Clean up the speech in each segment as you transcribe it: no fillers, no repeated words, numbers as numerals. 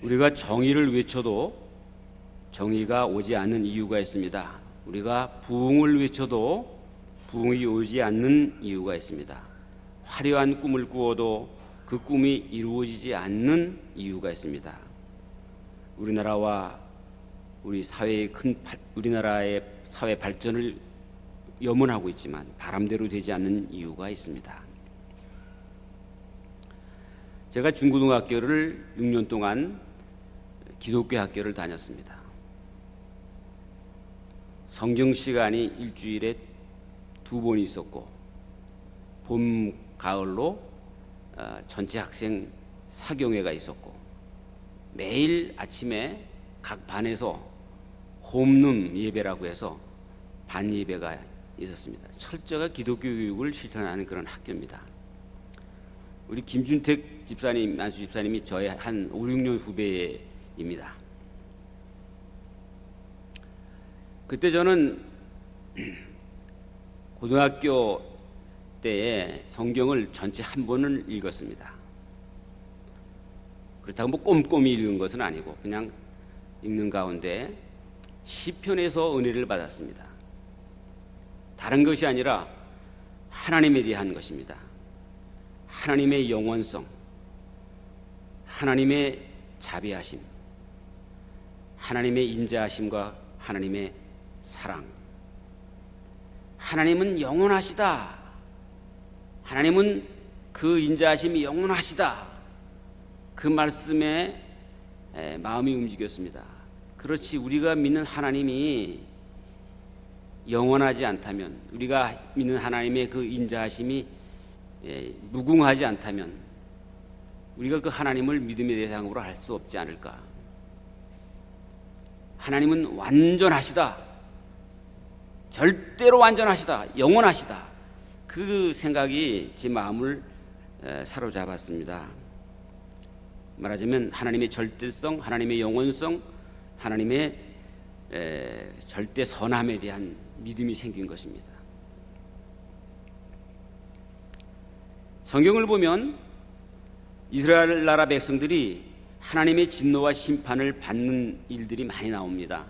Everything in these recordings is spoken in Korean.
우리가 정의를 외쳐도 정의가 오지 않는 이유가 있습니다. 우리가 부흥을 외쳐도 부흥이 오지 않는 이유가 있습니다. 화려한 꿈을 꾸어도 그 꿈이 이루어지지 않는 이유가 있습니다. 우리나라와 우리나라의 사회 발전을 염원하고 있지만 바람대로 되지 않는 이유가 있습니다. 제가 중고등학교를 6년 동안 기독교 학교를 다녔습니다. 성경 시간이 일주일에 2번 있었고 봄, 가을로 전체 학생 사경회가 있었고 매일 아침에 각 반에서 홈룸 예배라고 해서 반 예배가 있었습니다. 철저하게 기독교 교육을 실천하는 그런 학교입니다. 우리 김준택 집사님, 안수 집사님이 저의 한 5, 6년 후배입니다. 그때 저는 고등학교 때에 성경을 전체 한 번을 읽었습니다. 그렇다고 뭐 꼼꼼히 읽은 것은 아니고 그냥 읽는 가운데 시편에서 은혜를 받았습니다. 다른 것이 아니라 하나님에 대한 것입니다. 하나님의 영원성, 하나님의 자비하심, 하나님의 인자하심과 하나님의 사랑. 하나님은 영원하시다. 하나님은 그 인자하심이 영원하시다. 그 말씀에 마음이 움직였습니다. 그렇지, 우리가 믿는 하나님이 영원하지 않다면, 우리가 믿는 하나님의 그 인자하심이 무궁하지 않다면 우리가 그 하나님을 믿음의 대상으로 할 수 없지 않을까. 하나님은 완전하시다. 절대로 완전하시다. 영원하시다. 그 생각이 제 마음을 사로잡았습니다. 말하자면 하나님의 절대성, 하나님의 영원성, 하나님의 절대 선함에 대한 믿음이 생긴 것입니다. 성경을 보면 이스라엘 나라 백성들이 하나님의 진노와 심판을 받는 일들이 많이 나옵니다.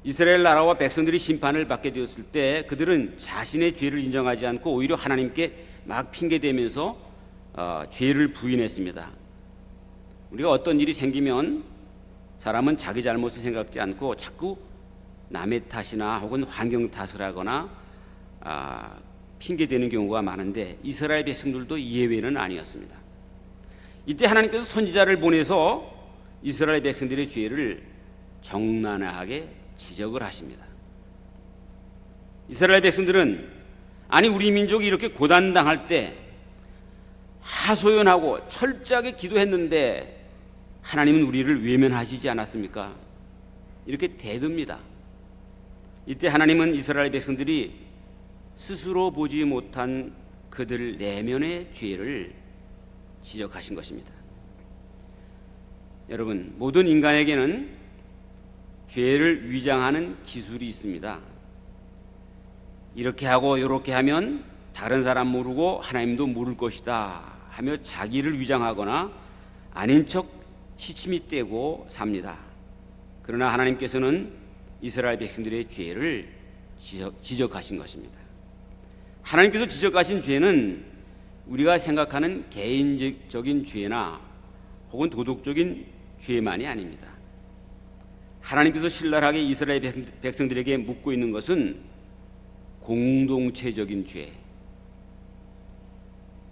이스라엘 나라와 백성들이 심판을 받게 되었을 때 그들은 자신의 죄를 인정하지 않고 오히려 하나님께 막 핑계대면서 죄를 부인했습니다. 우리가 어떤 일이 생기면 사람은 자기 잘못을 생각지 않고 자꾸 남의 탓이나 혹은 환경 탓을 하거나 핑계대는 경우가 많은데 이스라엘 백성들도 예외는 아니었습니다. 이때 하나님께서 선지자를 보내서 이스라엘 백성들의 죄를 적나라하게 지적을 하십니다. 이스라엘 백성들은 아니 우리 민족이 이렇게 고난당할 때 하소연하고 철저하게 기도했는데 하나님은 우리를 외면하시지 않았습니까? 이렇게 대듭니다. 이때 하나님은 이스라엘 백성들이 스스로 보지 못한 그들 내면의 죄를 지적하신 것입니다. 여러분, 모든 인간에게는 죄를 위장하는 기술이 있습니다. 이렇게 하고 이렇게 하면 다른 사람 모르고 하나님도 모를 것이다 하며 자기를 위장하거나 아닌 척 시침이 떼고 삽니다. 그러나 하나님께서는 이스라엘 백성들의 죄를 지적하신 것입니다. 하나님께서 지적하신 죄는 우리가 생각하는 개인적인 죄나 혹은 도덕적인 죄만이 아닙니다. 하나님께서 신랄하게 이스라엘 백성들에게 묻고 있는 것은 공동체적인 죄,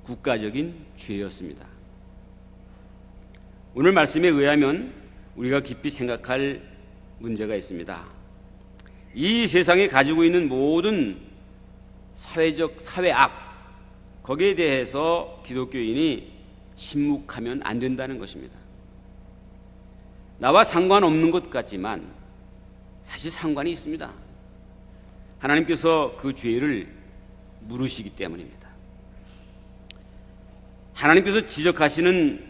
국가적인 죄였습니다. 오늘 말씀에 의하면 우리가 깊이 생각할 문제가 있습니다. 이 세상에 가지고 있는 모든 사회악, 거기에 대해서 기독교인이 침묵하면 안 된다는 것입니다. 나와 상관없는 것 같지만 사실 상관이 있습니다. 하나님께서 그 죄를 물으시기 때문입니다. 하나님께서 지적하시는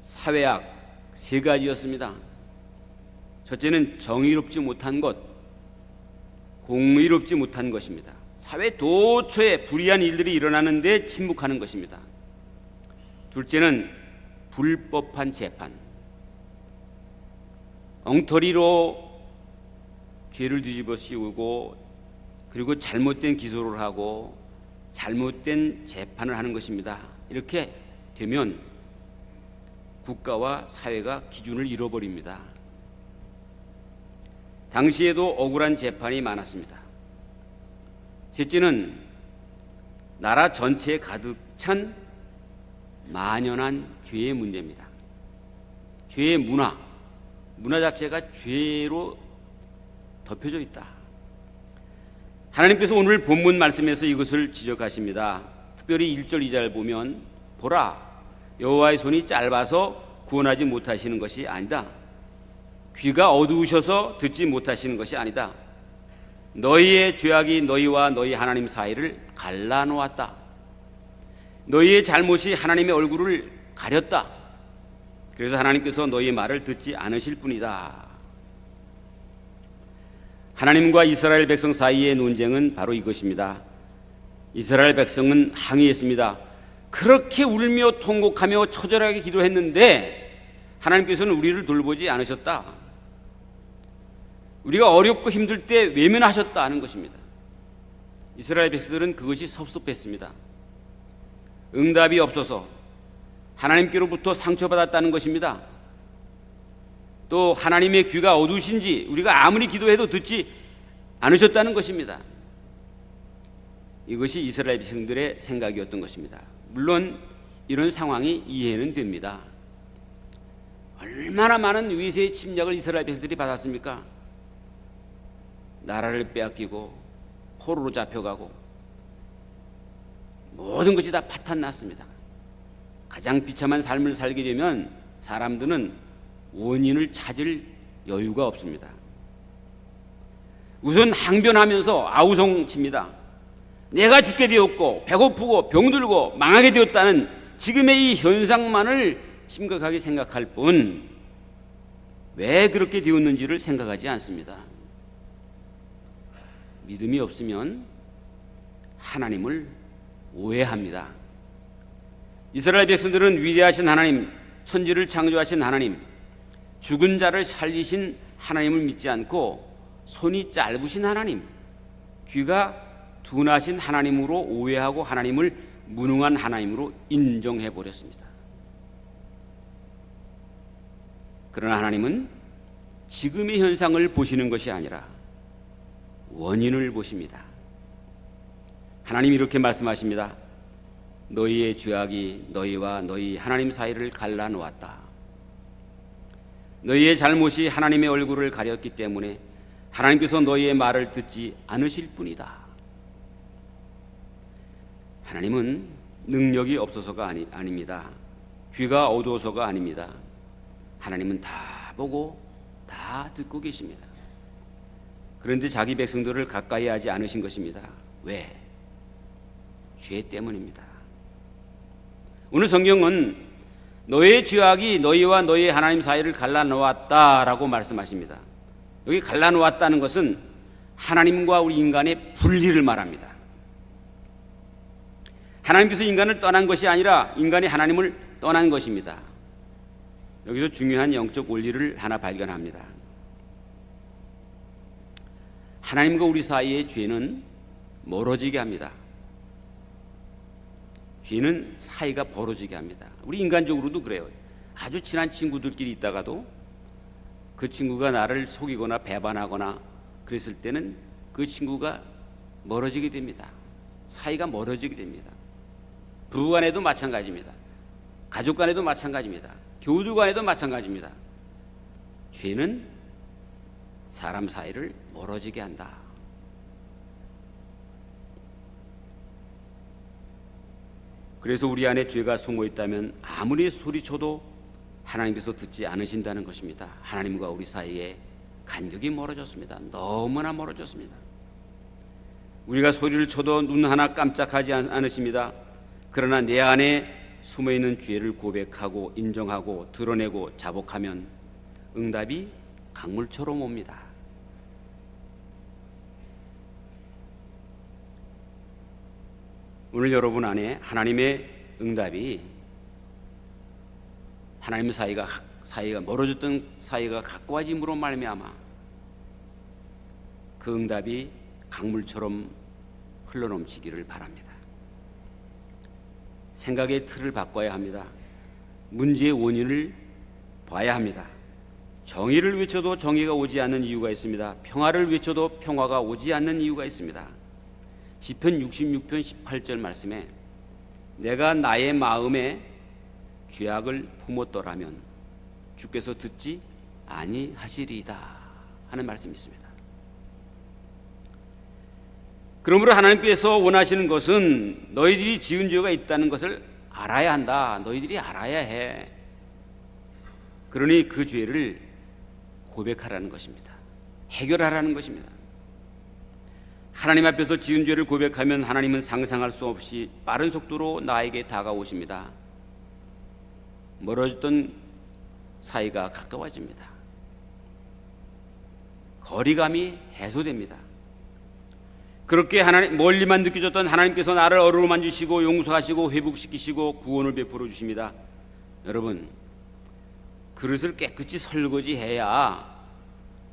사회악 3가지였습니다. 첫째는 정의롭지 못한 것, 공의롭지 못한 것입니다. 사회 도처에 불의한 일들이 일어나는데 침묵하는 것입니다. 둘째는 불법한 재판, 엉터리로 죄를 뒤집어 씌우고 그리고 잘못된 기소를 하고 잘못된 재판을 하는 것입니다. 이렇게 되면 국가와 사회가 기준을 잃어버립니다. 당시에도 억울한 재판이 많았습니다. 셋째는 나라 전체에 가득 찬 만연한 죄의 문제입니다. 죄의 문화 자체가 죄로 덮여져 있다. 하나님께서 오늘 본문 말씀에서 이것을 지적하십니다. 특별히 1절 2절 보면 보라 여호와의 손이 짧아서 구원하지 못하시는 것이 아니다. 귀가 어두우셔서 듣지 못하시는 것이 아니다. 너희의 죄악이 너희와 너희 하나님 사이를 갈라놓았다. 너희의 잘못이 하나님의 얼굴을 가렸다. 그래서 하나님께서 너희의 말을 듣지 않으실 뿐이다. 하나님과 이스라엘 백성 사이의 논쟁은 바로 이것입니다. 이스라엘 백성은 항의했습니다. 그렇게 울며 통곡하며 처절하게 기도했는데 하나님께서는 우리를 돌보지 않으셨다. 우리가 어렵고 힘들 때 외면하셨다 하는 것입니다. 이스라엘 백성들은 그것이 섭섭했습니다. 응답이 없어서 하나님께로부터 상처받았다는 것입니다. 또 하나님의 귀가 어두우신지 우리가 아무리 기도해도 듣지 않으셨다는 것입니다. 이것이 이스라엘 백성들의 생각이었던 것입니다. 물론 이런 상황이 이해는 됩니다. 얼마나 많은 위세의 침략을 이스라엘 백성들이 받았습니까? 나라를 빼앗기고 포로로 잡혀가고 모든 것이 다 파탄났습니다. 가장 비참한 삶을 살게 되면 사람들은 원인을 찾을 여유가 없습니다. 우선 항변하면서 아우성칩니다. 내가 죽게 되었고 배고프고 병들고 망하게 되었다는 지금의 이 현상만을 심각하게 생각할 뿐 왜 그렇게 되었는지를 생각하지 않습니다. 믿음이 없으면 하나님을 오해합니다. 이스라엘 백성들은 위대하신 하나님, 천지를 창조하신 하나님, 죽은 자를 살리신 하나님을 믿지 않고 손이 짧으신 하나님, 귀가 둔하신 하나님으로 오해하고 하나님을 무능한 하나님으로 인정해 버렸습니다. 그러나 하나님은 지금의 현상을 보시는 것이 아니라 원인을 보십니다. 하나님이 이렇게 말씀하십니다. 너희의 죄악이 너희와 너희 하나님 사이를 갈라놓았다. 너희의 잘못이 하나님의 얼굴을 가렸기 때문에 하나님께서 너희의 말을 듣지 않으실 뿐이다. 하나님은 능력이 없어서가 아닙니다. 귀가 어두워서가 아닙니다. 하나님은 다 보고 다 듣고 계십니다. 그런데 자기 백성들을 가까이 하지 않으신 것입니다. 왜? 죄 때문입니다. 오늘 성경은 너의 죄악이 너희와 너희 하나님 사이를 갈라놓았다라고 말씀하십니다. 여기 갈라놓았다는 것은 하나님과 우리 인간의 분리를 말합니다. 하나님께서 인간을 떠난 것이 아니라 인간이 하나님을 떠난 것입니다. 여기서 중요한 영적 원리를 하나 발견합니다. 하나님과 우리 사이의 죄는 멀어지게 합니다. 죄는 사이가 벌어지게 합니다. 우리 인간적으로도 그래요. 아주 친한 친구들끼리 있다가도 그 친구가 나를 속이거나 배반하거나 그랬을 때는 그 친구가 멀어지게 됩니다. 사이가 멀어지게 됩니다. 부부 간에도 마찬가지입니다. 가족 간에도 마찬가지입니다. 교우들 간에도 마찬가지입니다. 죄는 사람 사이를 멀어지게 한다. 그래서 우리 안에 죄가 숨어 있다면 아무리 소리쳐도 하나님께서 듣지 않으신다는 것입니다. 하나님과 우리 사이에 간격이 멀어졌습니다. 너무나 멀어졌습니다. 우리가 소리를 쳐도 눈 하나 깜짝하지 않으십니다. 그러나 내 안에 숨어있는 죄를 고백하고 인정하고 드러내고 자복하면 응답이 강물처럼 옵니다. 오늘 여러분 안에 하나님의 응답이 하나님 사이가 사이가 멀어졌던 사이가 가까워짐으로 말미암아 그 응답이 강물처럼 흘러넘치기를 바랍니다. 생각의 틀을 바꿔야 합니다. 문제의 원인을 봐야 합니다. 정의를 외쳐도 정의가 오지 않는 이유가 있습니다. 평화를 외쳐도 평화가 오지 않는 이유가 있습니다. 시편 66편 18절 말씀에 내가 나의 마음에 죄악을 품었더라면 주께서 듣지 아니하시리이다 하는 말씀이 있습니다. 그러므로 하나님께서 원하시는 것은 너희들이 지은 죄가 있다는 것을 알아야 한다. 너희들이 알아야 해. 그러니 그 죄를 고백하라는 것입니다. 해결하라는 것입니다. 하나님 앞에서 지은 죄를 고백하면 하나님은 상상할 수 없이 빠른 속도로 나에게 다가오십니다. 멀어졌던 사이가 가까워집니다. 거리감이 해소됩니다. 그렇게 멀리만 느껴졌던 하나님께서 나를 어루만지시고 용서하시고 회복시키시고 구원을 베풀어 주십니다. 여러분, 그릇을 깨끗이 설거지해야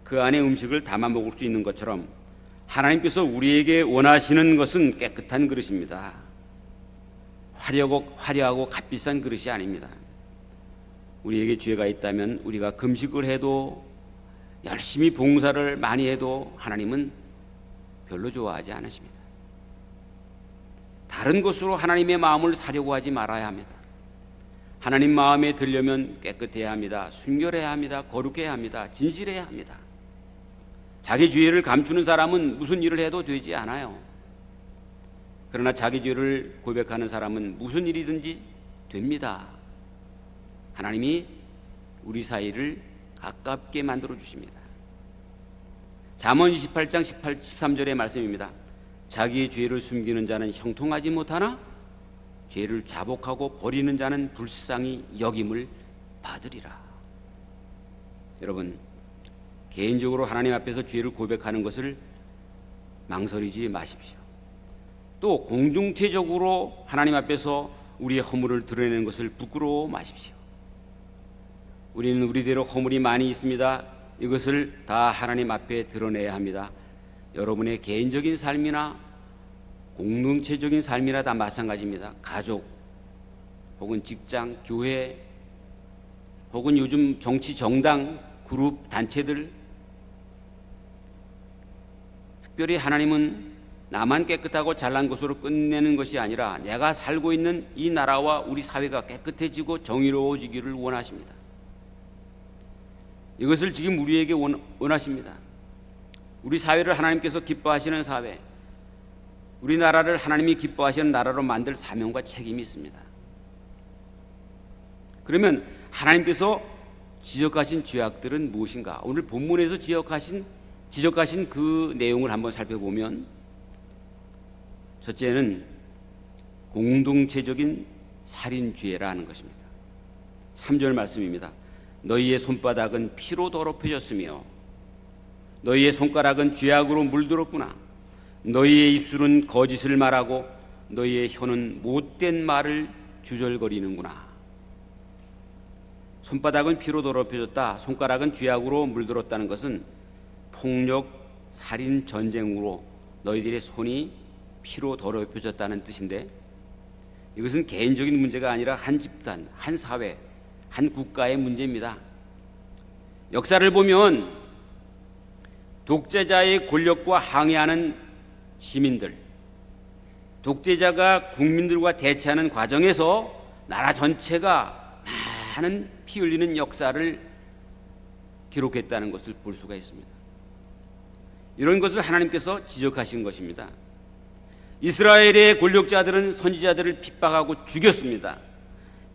그 안에 음식을 담아 먹을 수 있는 것처럼 하나님께서 우리에게 원하시는 것은 깨끗한 그릇입니다. 화려하고 값비싼 그릇이 아닙니다. 우리에게 죄가 있다면 우리가 금식을 해도 열심히 봉사를 많이 해도 하나님은 별로 좋아하지 않으십니다. 다른 것으로 하나님의 마음을 사려고 하지 말아야 합니다. 하나님 마음에 들려면 깨끗해야 합니다. 순결해야 합니다. 거룩해야 합니다. 진실해야 합니다. 자기 죄를 감추는 사람은 무슨 일을 해도 되지 않아요. 그러나 자기 죄를 고백하는 사람은 무슨 일이든지 됩니다. 하나님이 우리 사이를 가깝게 만들어 주십니다. 잠언 28장 13절의 말씀입니다. 자기의 죄를 숨기는 자는 형통하지 못하나 죄를 자복하고 버리는 자는 불쌍히 여김을 받으리라. 여러분, 개인적으로 하나님 앞에서 죄를 고백하는 것을 망설이지 마십시오. 또 공동체적으로 하나님 앞에서 우리의 허물을 드러내는 것을 부끄러워 마십시오. 우리는 우리대로 허물이 많이 있습니다. 이것을 다 하나님 앞에 드러내야 합니다. 여러분의 개인적인 삶이나 공동체적인 삶이나 다 마찬가지입니다. 가족 혹은 직장, 교회 혹은 요즘 정치, 정당, 그룹, 단체들, 특별히 하나님은 나만 깨끗하고 잘난 것으로 끝내는 것이 아니라 내가 살고 있는 이 나라와 우리 사회가 깨끗해지고 정의로워지기를 원하십니다. 이것을 지금 우리에게 원하십니다. 우리 사회를 하나님께서 기뻐하시는 사회, 우리나라를 하나님이 기뻐하시는 나라로 만들 사명과 책임이 있습니다. 그러면 하나님께서 지적하신 죄악들은 무엇인가? 오늘 본문에서 지적하신 그 내용을 한번 살펴보면, 첫째는 공동체적인 살인죄라는 것입니다. 3절 말씀입니다. 너희의 손바닥은 피로 더럽혀졌으며 너희의 손가락은 죄악으로 물들었구나. 너희의 입술은 거짓을 말하고 너희의 혀는 못된 말을 주절거리는구나. 손바닥은 피로 더럽혀졌다, 손가락은 죄악으로 물들었다는 것은 폭력, 살인, 전쟁으로 너희들의 손이 피로 더럽혀졌다는 뜻인데, 이것은 개인적인 문제가 아니라 한 집단, 한 사회, 한 국가의 문제입니다. 역사를 보면 독재자의 권력과 항의하는 시민들, 독재자가 국민들과 대치하는 과정에서 나라 전체가 많은 피 흘리는 역사를 기록했다는 것을 볼 수가 있습니다. 이런 것을 하나님께서 지적하신 것입니다. 이스라엘의 권력자들은 선지자들을 핍박하고 죽였습니다.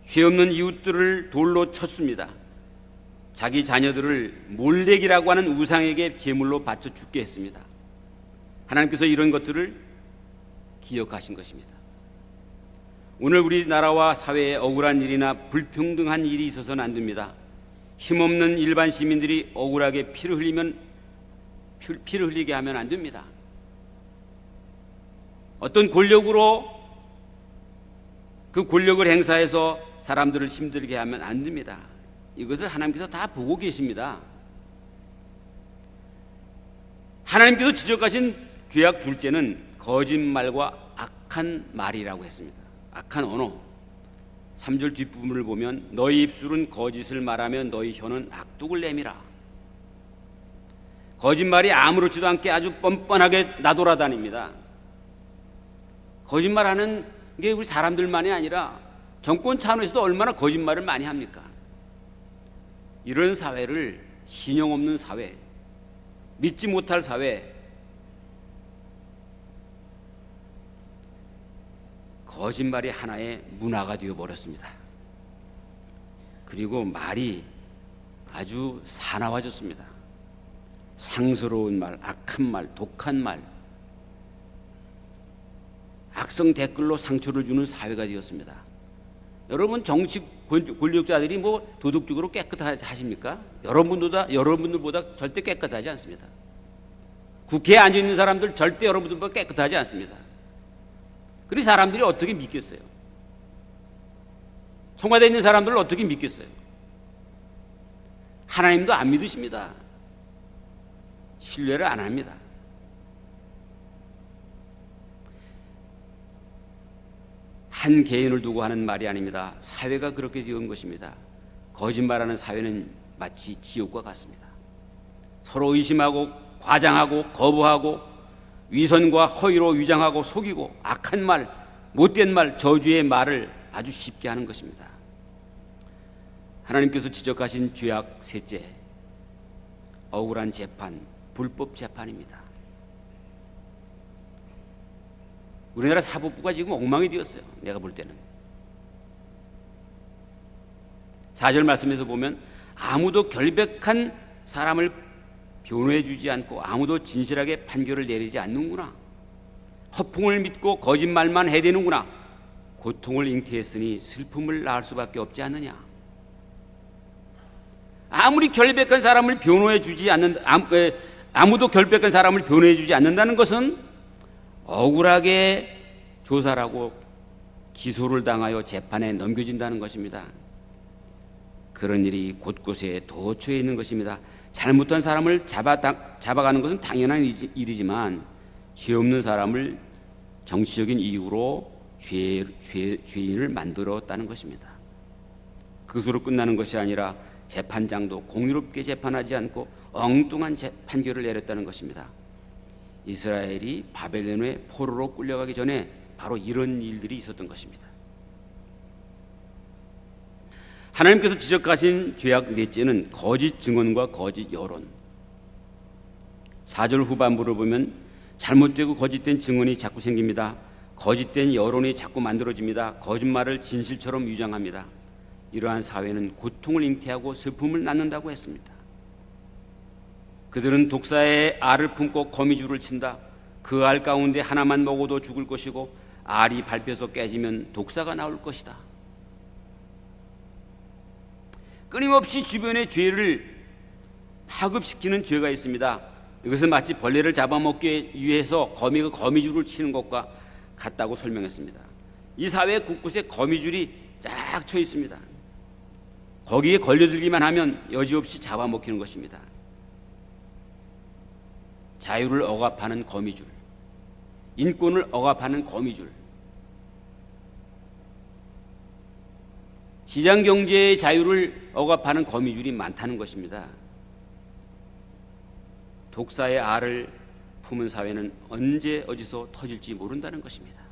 죄 없는 이웃들을 돌로 쳤습니다. 자기 자녀들을 몰렉이라고 하는 우상에게 제물로 바쳐 죽게 했습니다. 하나님께서 이런 것들을 기억하신 것입니다. 오늘 우리나라와 사회에 억울한 일이나 불평등한 일이 있어서는 안 됩니다. 힘없는 일반 시민들이 억울하게 피를 흘리게 하면 안 됩니다. 어떤 권력으로 그 권력을 행사해서 사람들을 힘들게 하면 안 됩니다. 이것을 하나님께서 다 보고 계십니다. 하나님께서 지적하신 죄악 둘째는 거짓말과 악한 말이라고 했습니다. 악한 언어. 3절 뒷부분을 보면 너희 입술은 거짓을 말하며 너희 혀는 악독을 내밀어. 거짓말이 아무렇지도 않게 아주 뻔뻔하게 나돌아다닙니다. 거짓말하는 게 우리 사람들만이 아니라 정권 차원에서도 얼마나 거짓말을 많이 합니까? 이런 사회를 신용 없는 사회, 믿지 못할 사회, 거짓말이 하나의 문화가 되어버렸습니다. 그리고 말이 아주 사나워졌습니다. 상스러운 말, 악한 말, 독한 말, 악성 댓글로 상처를 주는 사회가 되었습니다. 여러분 정치 권력자들이 뭐 도덕적으로 깨끗하십니까? 여러분들보다 절대 깨끗하지 않습니다. 국회에 앉아 있는 사람들 절대 여러분들보다 깨끗하지 않습니다. 그리 사람들이 어떻게 믿겠어요? 청와대에 있는 사람들을 어떻게 믿겠어요? 하나님도 안 믿으십니다. 신뢰를 안 합니다. 한 개인을 두고 하는 말이 아닙니다. 사회가 그렇게 되은 것입니다. 거짓말하는 사회는 마치 지옥과 같습니다. 서로 의심하고 과장하고 거부하고 위선과 허위로 위장하고 속이고 악한 말, 못된 말, 저주의 말을 아주 쉽게 하는 것입니다. 하나님께서 지적하신 죄악 셋째, 억울한 재판, 불법 재판입니다. 우리나라 사법부가 지금 엉망이 되었어요. 내가 볼 때는. 4절 말씀에서 보면 아무도 결백한 사람을 변호해 주지 않고 아무도 진실하게 판결을 내리지 않는구나. 허풍을 믿고 거짓말만 해대는구나. 고통을 잉태했으니 슬픔을 낳을 수밖에 없지 않느냐. 아무리 결백한 사람을 변호해 주지 않는 아무도 결백한 사람을 변호해 주지 않는다는 것은 억울하게 조사를 하고 기소를 당하여 재판에 넘겨진다는 것입니다. 그런 일이 곳곳에 도처에 있는 것입니다. 잘못한 사람을 잡아가는 것은 당연한 일이지만 죄 없는 사람을 정치적인 이유로 죄인을 만들었다는 것입니다. 그것으로 끝나는 것이 아니라 재판장도 공의롭게 재판하지 않고 엉뚱한 판결을 내렸다는 것입니다. 이스라엘이 바벨론의 포로로 끌려가기 전에 바로 이런 일들이 있었던 것입니다. 하나님께서 지적하신 죄악 넷째는 거짓 증언과 거짓 여론. 4절 후반부를 보면 잘못되고 거짓된 증언이 자꾸 생깁니다. 거짓된 여론이 자꾸 만들어집니다. 거짓말을 진실처럼 위장합니다. 이러한 사회는 고통을 잉태하고 슬픔을 낳는다고 했습니다. 그들은 독사의 알을 품고 거미줄을 친다. 그 알 가운데 하나만 먹어도 죽을 것이고 알이 밟혀서 깨지면 독사가 나올 것이다. 끊임없이 주변의 죄를 파급시키는 죄가 있습니다. 이것은 마치 벌레를 잡아먹기 위해서 거미가 거미줄을 치는 것과 같다고 설명했습니다. 이 사회 곳곳에 거미줄이 쫙 쳐 있습니다. 거기에 걸려들기만 하면 여지없이 잡아먹히는 것입니다. 자유를 억압하는 거미줄, 인권을 억압하는 거미줄, 시장경제의 자유를 억압하는 거미줄이 많다는 것입니다. 독사의 알을 품은 사회는 언제 어디서 터질지 모른다는 것입니다.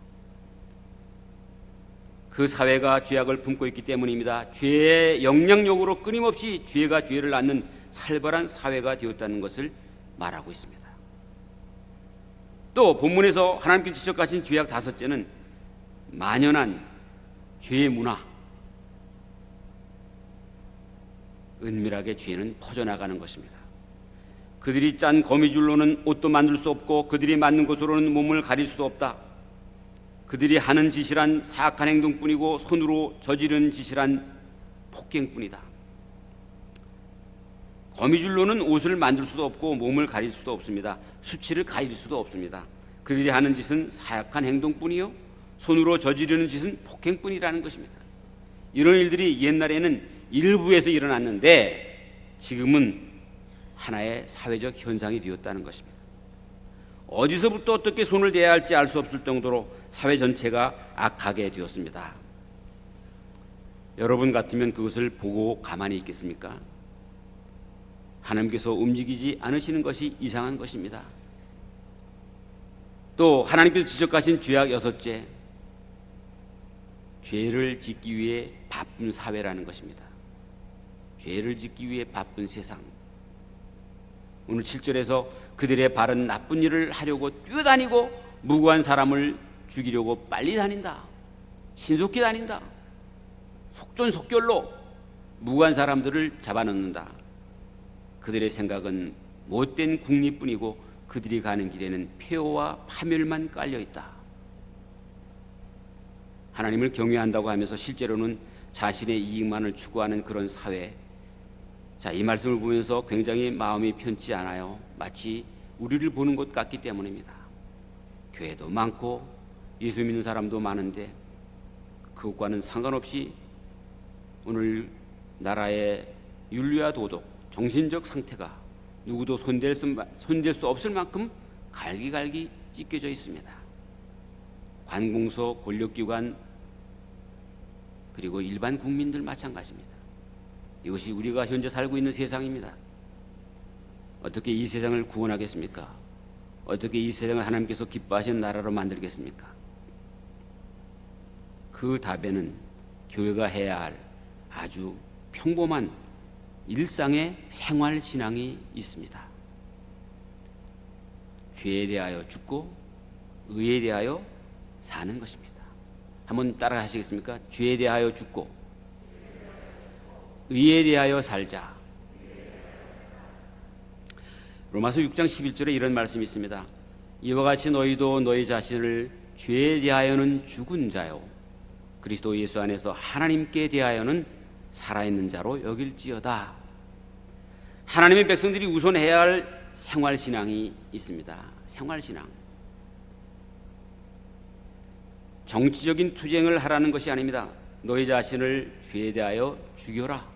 그 사회가 죄악을 품고 있기 때문입니다. 죄의 영향력으로 끊임없이 죄가 죄를 낳는 살벌한 사회가 되었다는 것을 말하고 있습니다. 또 본문에서 하나님께서 지적하신 죄악 다섯째는 만연한 죄의 문화. 은밀하게 죄는 퍼져나가는 것입니다. 그들이 짠 거미줄로는 옷도 만들 수 없고 그들이 맞는 것으로는 몸을 가릴 수도 없다. 그들이 하는 짓이란 사악한 행동뿐이고 손으로 저지른 짓이란 폭행뿐이다. 거미줄로는 옷을 만들 수도 없고 몸을 가릴 수도 없습니다. 수치를 가릴 수도 없습니다. 그들이 하는 짓은 사악한 행동뿐이요 손으로 저지르는 짓은 폭행뿐이라는 것입니다. 이런 일들이 옛날에는 일부에서 일어났는데 지금은 하나의 사회적 현상이 되었다는 것입니다. 어디서부터 어떻게 손을 대야 할지 알 수 없을 정도로 사회 전체가 악하게 되었습니다. 여러분 같으면 그것을 보고 가만히 있겠습니까? 하나님께서 움직이지 않으시는 것이 이상한 것입니다. 또 하나님께서 지적하신 죄악 6째, 죄를 짓기 위해 바쁜 사회라는 것입니다. 죄를 짓기 위해 바쁜 세상. 오늘 7절에서 그들의 발은 나쁜 일을 하려고 뛰어다니고 무고한 사람을 죽이려고 빨리 다닌다. 신속히 다닌다. 속전속결로 무고한 사람들을 잡아넣는다. 그들의 생각은 못된 국리뿐이고 그들이 가는 길에는 폐허와 파멸만 깔려있다. 하나님을 경외한다고 하면서 실제로는 자신의 이익만을 추구하는 그런 사회. 자, 이 말씀을 보면서 굉장히 마음이 편치 않아요. 마치 우리를 보는 것 같기 때문입니다. 교회도 많고 예수 믿는 사람도 많은데 그것과는 상관없이 오늘 나라의 윤리와 도덕, 정신적 상태가 누구도 손댈 수 없을 만큼 갈기갈기 찢겨져 있습니다. 관공서, 권력기관, 그리고 일반 국민들 마찬가지입니다. 이것이 우리가 현재 살고 있는 세상입니다. 어떻게 이 세상을 구원하겠습니까? 어떻게 이 세상을 하나님께서 기뻐하시는 나라로 만들겠습니까? 그 답에는 교회가 해야 할 아주 평범한 일상의 생활 신앙이 있습니다. 죄에 대하여 죽고 의에 대하여 사는 것입니다. 한번 따라 하시겠습니까? 죄에 대하여 죽고 의에 대하여 살자. 로마서 6장 11절에 이런 말씀이 있습니다. 이와 같이 너희도 너희 자신을 죄에 대하여는 죽은 자요 그리스도 예수 안에서 하나님께 대하여는 살아있는 자로 여길지어다. 하나님의 백성들이 우선 해야 할 생활신앙이 있습니다. 생활신앙. 정치적인 투쟁을 하라는 것이 아닙니다. 너희 자신을 죄에 대하여 죽여라.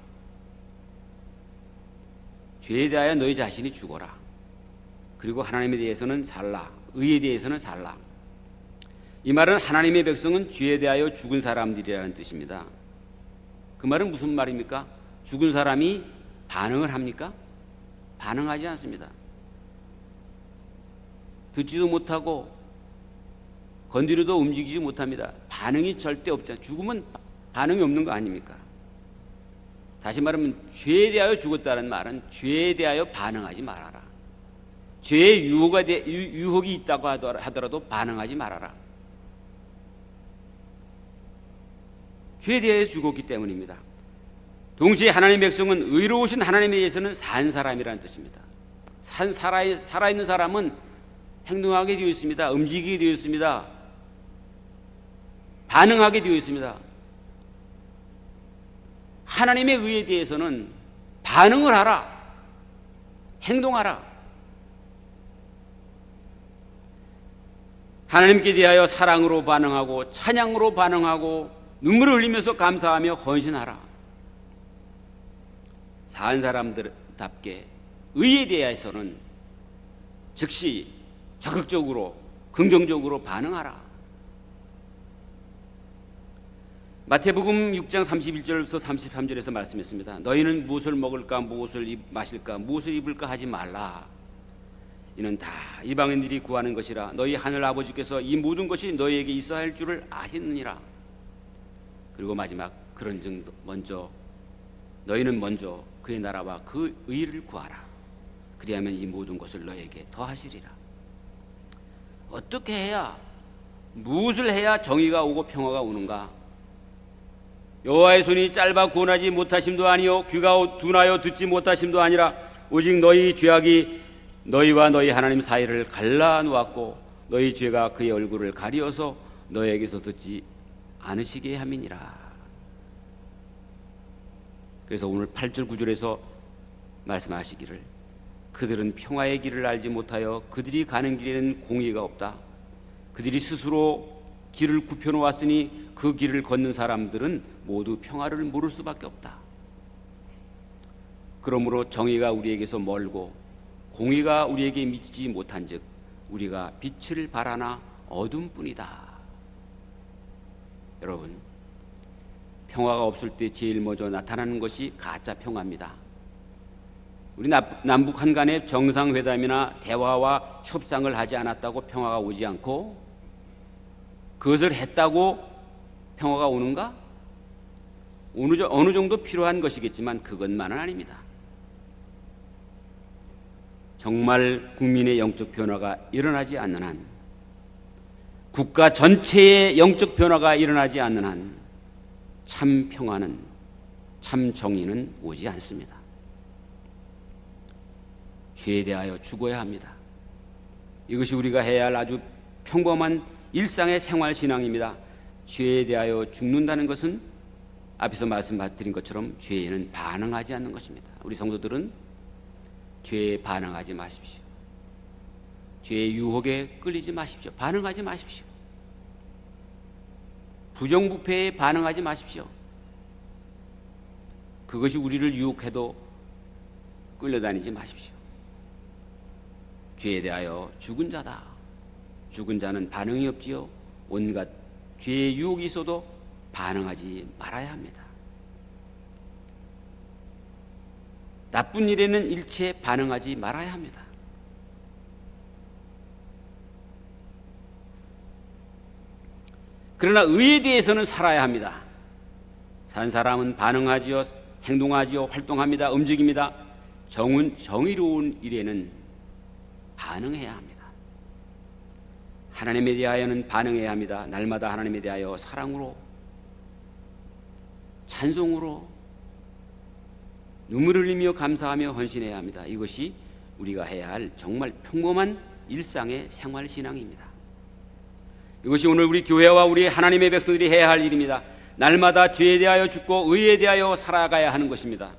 죄에 대하여 너희 자신이 죽어라. 그리고 하나님에 대해서는 살라. 의에 대해서는 살라. 이 말은 하나님의 백성은 죄에 대하여 죽은 사람들이라는 뜻입니다. 그 말은 무슨 말입니까? 죽은 사람이 반응을 합니까? 반응하지 않습니다. 듣지도 못하고 건드려도 움직이지 못합니다. 반응이 절대 없잖아요. 죽으면 반응이 없는 거 아닙니까? 다시 말하면 죄에 대하여 죽었다는 말은 죄에 대하여 반응하지 말아라. 죄의 유혹이 있다고 하더라도 반응하지 말아라. 죄에 대하여 죽었기 때문입니다. 동시에 하나님의 백성은 의로우신 하나님에 대해서는 산 사람이라는 뜻입니다. 살아있는 사람은 행동하게 되어 있습니다. 움직이게 되어 있습니다. 반응하게 되어 있습니다. 하나님의 의에 대해서는 반응을 하라. 행동하라. 하나님께 대하여 사랑으로 반응하고 찬양으로 반응하고 눈물을 흘리면서 감사하며 헌신하라. 사한 사람들답게 의에 대해서는 즉시 적극적으로 긍정적으로 반응하라. 마태복음 6장 31절부터 33절에서 말씀했습니다. 너희는 무엇을 먹을까 무엇을 마실까 무엇을 입을까 하지 말라. 이는 다 이방인들이 구하는 것이라. 너희 하늘 아버지께서 이 모든 것이 너희에게 있어야 할 줄을 아시느니라. 그리고 마지막 그런즉 너희는 먼저 그의 나라와 그 의를 구하라. 그리하면 이 모든 것을 너희에게 더하시리라. 어떻게 해야, 무엇을 해야 정의가 오고 평화가 오는가? 여호와의 손이 짧아 구원하지 못하심도 아니요 귀가 둔하여 듣지 못하심도 아니라 오직 너희 죄악이 너희와 너희 하나님 사이를 갈라 놓았고 너희 죄가 그의 얼굴을 가리어서 너희에게서 듣지 않으시게 함이니라. 그래서 오늘 8절 9절에서 말씀하시기를 그들은 평화의 길을 알지 못하여 그들이 가는 길에는 공의가 없다. 그들이 스스로 길을 굽혀 놓았으니 그 길을 걷는 사람들은 모두 평화를 모를 수밖에 없다. 그러므로 정의가 우리에게서 멀고 공의가 우리에게 미치지 못한즉 우리가 빛을 바라나 어둠뿐이다. 여러분, 평화가 없을 때 제일 먼저 나타나는 것이 가짜 평화입니다. 우리 남북 한간의 정상회담이나 대화와 협상을 하지 않았다고 평화가 오지 않고, 그것을 했다고 평화가 오는가? 어느 정도 필요한 것이겠지만 그것만은 아닙니다. 정말 국민의 영적 변화가 일어나지 않는 한, 국가 전체의 영적 변화가 일어나지 않는 한 참 평화는, 참 정의는 오지 않습니다. 죄에 대하여 죽어야 합니다. 이것이 우리가 해야 할 아주 평범한 일상의 생활 신앙입니다. 죄에 대하여 죽는다는 것은 앞에서 말씀드린 것처럼 죄에는 반응하지 않는 것입니다. 우리 성도들은 죄에 반응하지 마십시오. 죄의 유혹에 끌리지 마십시오. 반응하지 마십시오. 부정부패에 반응하지 마십시오. 그것이 우리를 유혹해도 끌려다니지 마십시오. 죄에 대하여 죽은 자다. 죽은 자는 반응이 없지요. 온갖 죄의 유혹이 있어도 반응하지 말아야 합니다. 나쁜 일에는 일체 반응하지 말아야 합니다. 그러나 의에 대해서는 살아야 합니다. 산 사람은 반응하지요, 행동하지요, 활동합니다, 움직입니다. 정의로운 일에는 반응해야 합니다. 하나님에 대하여는 반응해야 합니다. 날마다 하나님에 대하여 사랑으로, 찬송으로, 눈물을 흘리며 감사하며 헌신해야 합니다. 이것이 우리가 해야 할 정말 평범한 일상의 생활 신앙입니다. 이것이 오늘 우리 교회와 우리 하나님의 백성들이 해야 할 일입니다. 날마다 죄에 대하여 죽고 의에 대하여 살아가야 하는 것입니다.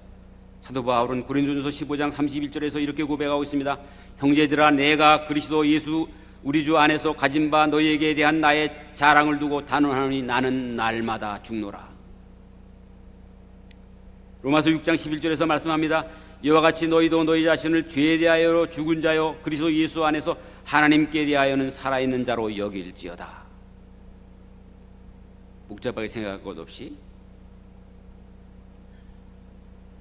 사도 바울은 고린도전서 15장 31절에서 이렇게 고백하고 있습니다. 형제들아, 내가 그리스도 예수 우리 주 안에서 가진 바 너희에게 대한 나의 자랑을 두고 단언하노니 나는 날마다 죽노라. 로마서 6장 11절에서 말씀합니다. 이와 같이 너희도 너희 자신을 죄에 대하여 죽은 자요 그리스도 예수 안에서 하나님께 대하여는 살아있는 자로 여길지어다. 복잡하게 생각할 것 없이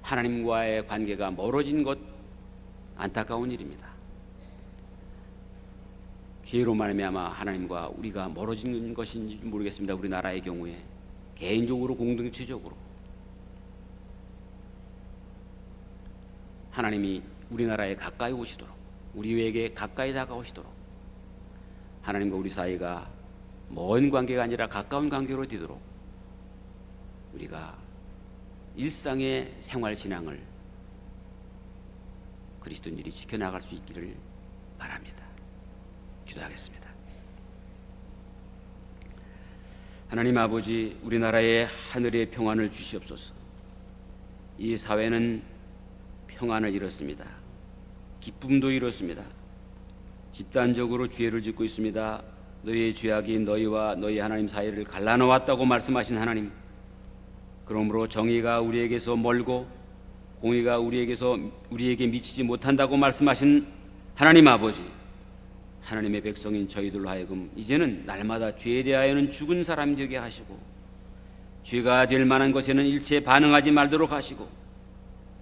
하나님과의 관계가 멀어진 것, 안타까운 일입니다. 죄로 말미암아 하나님과 우리가 멀어진 것인지 모르겠습니다. 우리나라의 경우에 개인적으로 공동체적으로 하나님이 우리나라에 가까이 오시도록, 우리에게 가까이 다가오시도록, 하나님과 우리 사이가 먼 관계가 아니라 가까운 관계로 되도록 우리가 일상의 생활 신앙을 그리스도인들이 지켜나갈 수 있기를 바랍니다. 기도하겠습니다. 하나님 아버지, 우리나라에 하늘의 평안을 주시옵소서. 이 사회는 평안을 잃었습니다. 기쁨도 잃었습니다. 집단적으로 죄를 짓고 있습니다. 너희의 죄악이 너희와 너희 하나님 사이를 갈라놓았다고 말씀하신 하나님, 그러므로 정의가 우리에게서 멀고 공의가 우리에게 미치지 못한다고 말씀하신 하나님 아버지, 하나님의 백성인 저희들로 하여금 이제는 날마다 죄에 대하여는 죽은 사람이 되게 하시고, 죄가 될 만한 것에는 일체 반응하지 말도록 하시고,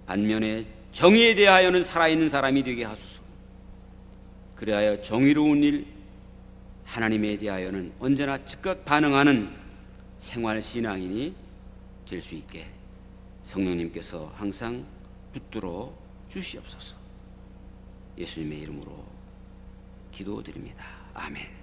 반면에 정의에 대하여는 살아있는 사람이 되게 하소서. 그리하여 정의로운 일, 하나님에 대하여는 언제나 즉각 반응하는 생활 신앙인이 될 수 있게 성령님께서 항상 붙들어 주시옵소서. 예수님의 이름으로 기도드립니다. 아멘.